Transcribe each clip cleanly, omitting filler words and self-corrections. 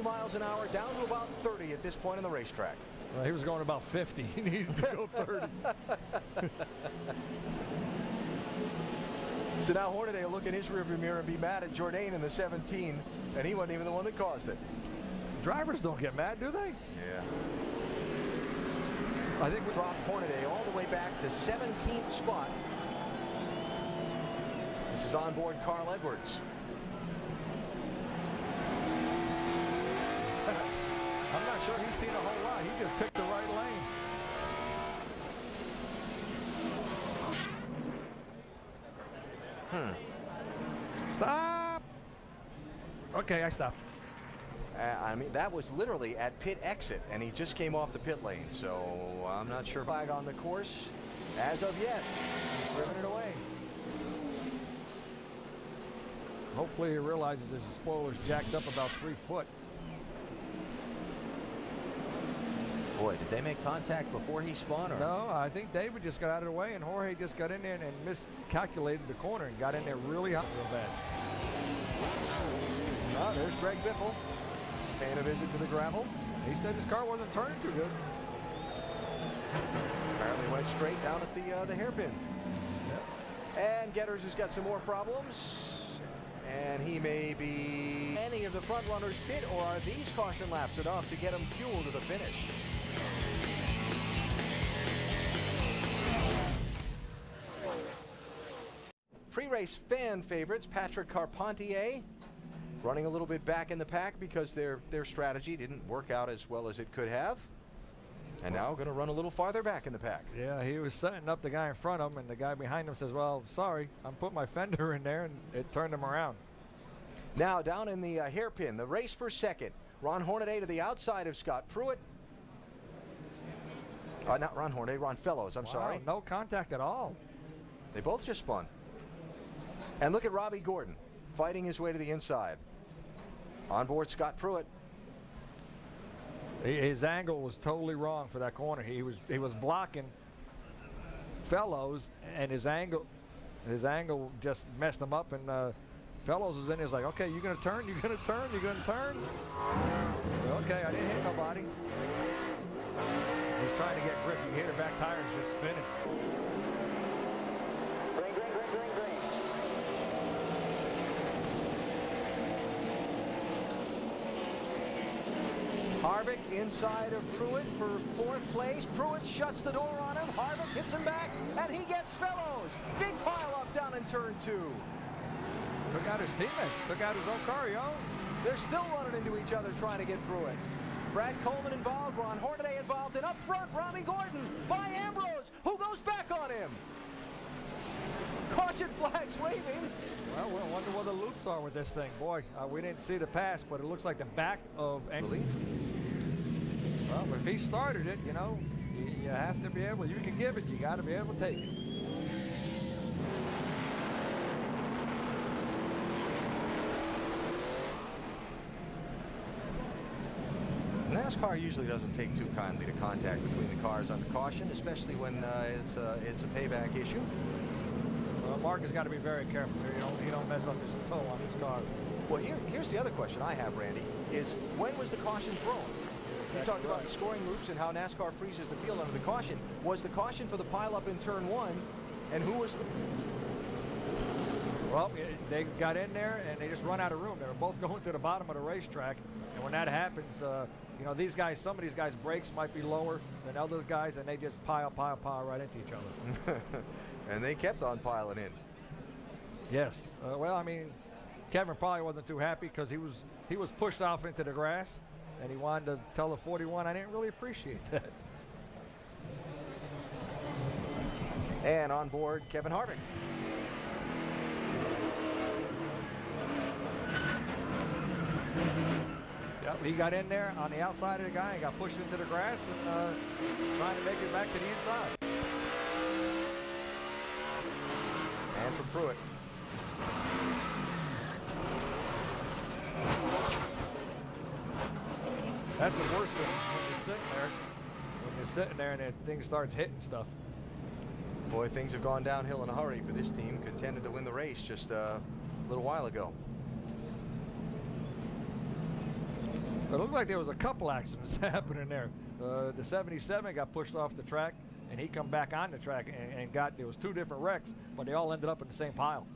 miles an hour down to about 30 at this point in the racetrack. Well, he was going about 50. He needed to go 30. So now Hornaday will look in his rearview mirror and be mad at Jourdain in the 17, and he wasn't even the one that caused it. Drivers don't get mad, do they? Yeah. I think we dropped Hornaday all the way back to 17th spot. This is onboard Carl Edwards. I'm not sure he's seen a whole lot. He just picked the right lane. Stop! Okay, I stopped. I mean, that was literally at pit exit, and he just came off the pit lane, so I'm not sure. Flag on the course as of yet. Driven it away. Hopefully he realizes his spoiler's jacked up about 3 foot. Boy, did they make contact before he spun? Or? No, I think David just got out of the way, and Jorge just got in there and miscalculated the corner and got in there really hot real bad. Oh, there's Greg Biffle paying a visit to the gravel. He said his car wasn't turning too good. Apparently went straight down at the hairpin. Yep. And Getters has got some more problems. And he may be any of the front runners pit, or are these caution laps enough to get him fuel to the finish? Pre-race fan favorites, Patrick Carpentier, running a little bit back in the pack because their strategy didn't work out as well as it could have. And now going to run a little farther back in the pack. Yeah, he was setting up the guy in front of him, and the guy behind him says, well, sorry, I'm putting my fender in there, and it turned him around. Now down in the hairpin, the race for second. Ron Hornaday to the outside of Scott Pruitt. Not Ron Hornaday, Ron Fellows, I'm sorry. No contact at all. They both just spun. And look at Robbie Gordon fighting his way to the inside. On board Scott Pruitt. His angle was totally wrong for that corner. He was blocking Fellows, and his angle just messed him up. And Fellows was in there, like, okay, you're gonna turn, you're gonna turn, you're gonna turn. Well, okay, I didn't hit nobody. He's trying to get grip. You hear the back tires just spinning. Green, green, green, green, green. Harvick inside of Pruitt for 4th place. Pruitt shuts the door on him. Harvick hits him back, and he gets Fellows. Big pile up down in turn 2. Took out his teammate, took out his own car he owns. They're still running into each other trying to get through it. Brad Coleman involved, Ron Hornaday involved, and up front, Robbie Gordon by Ambrose, who goes back on him. Caution flags waving. Well, we'll wonder what the loops are with this thing. Boy, we didn't see the pass, but it looks like the back of Relief. Well, if he started it, you know, you have to be able, you can give it, you got to be able to take it. NASCAR usually doesn't take too kindly to contact between the cars under caution, especially when it's a payback issue. Well, Mark has got to be very careful here. He don't mess up his toe on his car. Well, here's the other question I have, Randy, is when was the caution thrown? You talked about the scoring loops and how NASCAR freezes the field under the caution. Was the caution for the pileup in turn 1, and who was the... Well, they got in there and they just run out of room. They were both going to the bottom of the racetrack, and when that happens, you know, these guys, some of these guys' brakes might be lower than other guys, and they just pile right into each other. And they kept on piling in. Yes. Well, I mean, Kevin probably wasn't too happy because he was pushed off into the grass, and he wanted to tell the 41, I didn't really appreciate that. And on board, Kevin Harvick. Yep, he got in there on the outside of the guy and got pushed into the grass and trying to make it back to the inside. And from Pruitt. That's the worst thing when you're sitting there. When you're sitting there and then things starts hitting stuff. Boy, things have gone downhill in a hurry for this team, contended to win the race just a little while ago. It looked like there was a couple accidents happening there. The 77 got pushed off the track, and he come back on the track and there was 2 different wrecks, but they all ended up in the same pile.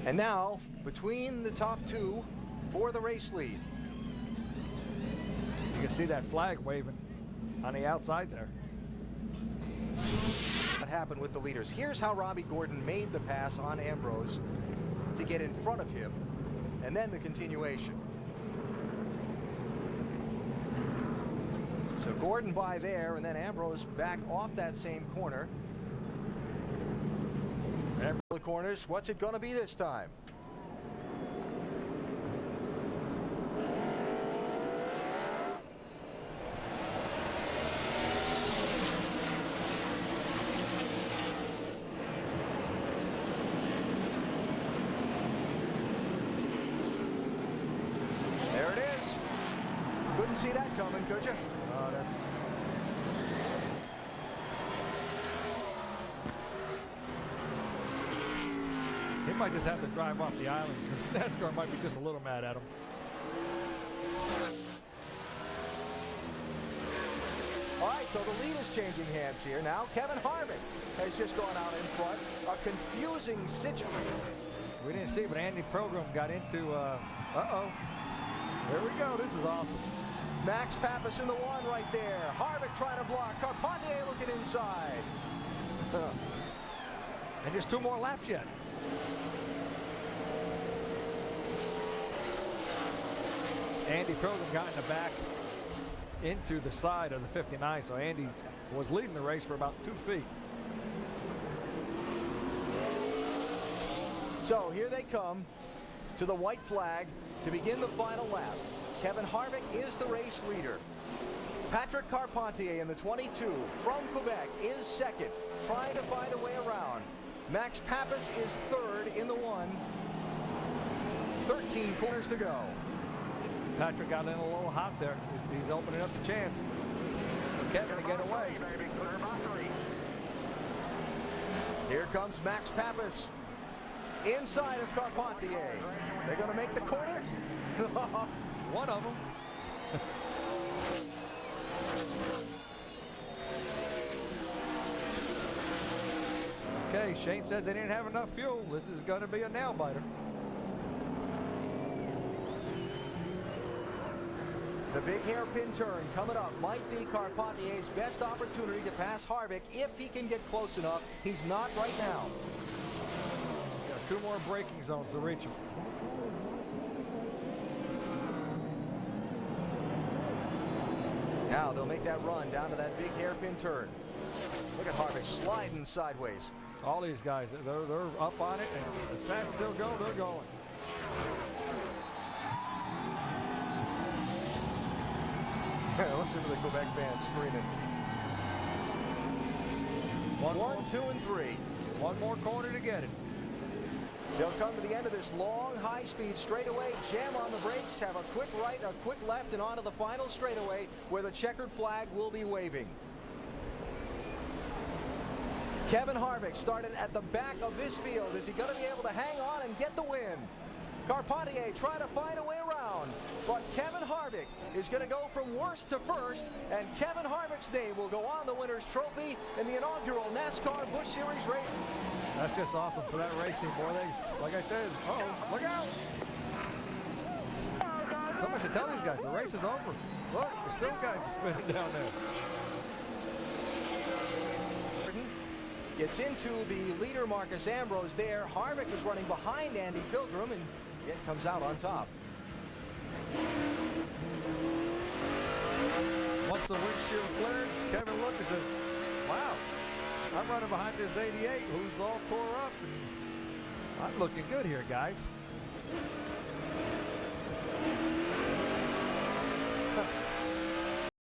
And now, between the top 2 for the race lead. You can see that flag waving on the outside there. What happened with the leaders? Here's how Robbie Gordon made the pass on Ambrose to get in front of him, and then the continuation. So Gordon by there, and then Ambrose back off that same corner. And the corners, what's it going to be this time? There it is. Couldn't see that coming, could you? He might just have to drive off the island because NASCAR might be just a little mad at him. All right, so the lead is changing hands here now. Kevin Harvick has just gone out in front. A confusing situation. We didn't see, but Andy Pilgrim got into, uh-oh. There we go. This is awesome. Max Pappas in the 1 right there. Harvick trying to block. Carpentier looking inside. And just 2 more laps yet. Andy Pilgrim got in the back into the side of the 59, so Andy was leading the race for about 2 feet. So here they come to the white flag to begin the final lap. Kevin Harvick is the race leader. Patrick Carpentier in the 22 from Quebec is second, trying to find a way around. Max Pappas is third in the 1. 13 corners to go. Patrick got in a little hot there. He's opening up the chance for Kevin to get away. Here comes Max Pappas inside of Carpentier. They're going to make the corner. One of them. Okay, Shane said they didn't have enough fuel. This is going to be a nail biter. The big hairpin turn coming up might be Carpentier's best opportunity to pass Harvick if he can get close enough. He's not right now. Got 2 more braking zones to reach him. Now they'll make that run down to that big hairpin turn. Look at Harvick sliding sideways. All these guys, they're up on it, and as fast as they'll go, they're going. Listen to the Quebec fans screaming. 1, 2, and 3. 1 more corner to get it. They'll come to the end of this long, high-speed straightaway, jam on the brakes, have a quick right, a quick left, and onto the final straightaway where the checkered flag will be waving. Kevin Harvick started at the back of this field. Is he going to be able to hang on and get the win? Carpentier trying to find a way around, but Kevin Harvick is going to go from worst to first, and Kevin Harvick's name will go on the winner's trophy in the inaugural NASCAR Busch Series race. That's just awesome for that race team, boy. They, like I said, look out! Someone should tell these guys the race is over. Look, there's still guys spinning down there. Gets into the leader, Marcus Ambrose there. Harvick is running behind Andy Pilgrim and yet comes out on top. Once the windshield cleared, Kevin looked and says, wow, I'm running behind this 88 who's all tore up. And I'm looking good here, guys.